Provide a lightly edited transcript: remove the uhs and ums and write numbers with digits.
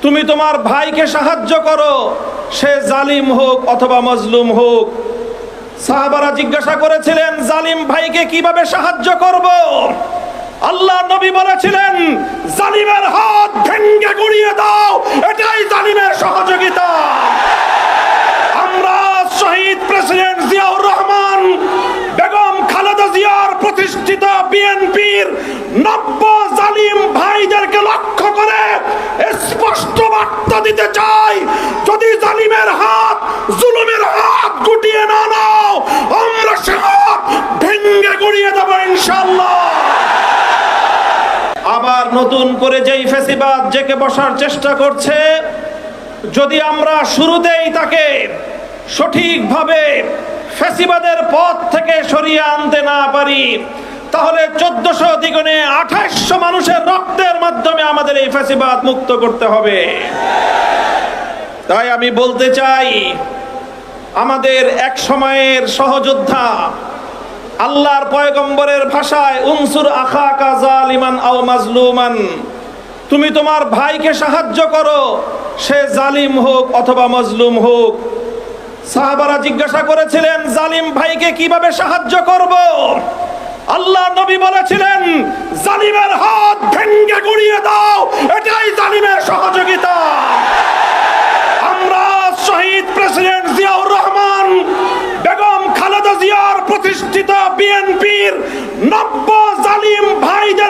তুমি তোমার ভাইকে সাহায্য করো, সে জালিম হোক অথবা মজলুম হোক। সাহাবারা জিজ্ঞাসা করেছিলেন, জালিম ভাইকে কিভাবে সাহায্য করব? আল্লাহ নবী বলেছিলেন, জালিমের হাত ভেঙে গুড়িয়ে দাও, এটাই জালিমের সহযোগিতা। আমরা শহীদ প্রেসিডেন্ট জিয়াউর রহমান, বেগম খালেদা জিয়ার প্রতিষ্ঠিত বিএনপির 90 জালিম ভাইদেরকে লক্ষ্য করে স্পষ্ট বার্তা দিতে চাই, যদি জালিমের হাত, জুলুমের হাত গুটিয়ে না নাও, আমরা সে হাত ভেঙে গুড়িয়ে দেব ইনশাআল্লাহ। আবার নতুন করে যেই ফ্যাসিবাদ জেকে বসার চেষ্টা করছে, যদি আমরা শুরুতেই তাকে সঠিকভাবে ফ্যাসিবাদের পথ থেকে সরিয়ে আনতে না পারি, তাহলে 1400 দ্বিগুণে 2800 মানুষের রক্তের মাধ্যমে আমাদের এই ফ্যাসিবাদ মুক্ত করতে হবে। তাই আমি বলতে চাই, আমাদের এক সময়ের সহযোদ্ধা, আল্লাহর পয়গম্বরের ভাষায়, উনসুর আখাকা জালিমান আও মাজলুমান, তুমি তোমার ভাইকে সাহায্য করো, সে জালিম হোক অথবা মজলুম হোক। সাহাবারা জিজ্ঞাসা করেছিলেন, জালিম ভাইকে কিভাবে সাহায্য করব? আল্লাহ নবী বলেছিলেন, জালিমের হাত ভেঙে গুড়িয়ে দাও, এটাই জালিমের সহযোগিতা। আমরা শহীদ প্রেসিডেন্ট জিয়াউর রহমান, বেগম খালেদা জিয়ার প্রতিষ্ঠিত বিএনপির 90 জালিম ভাইদের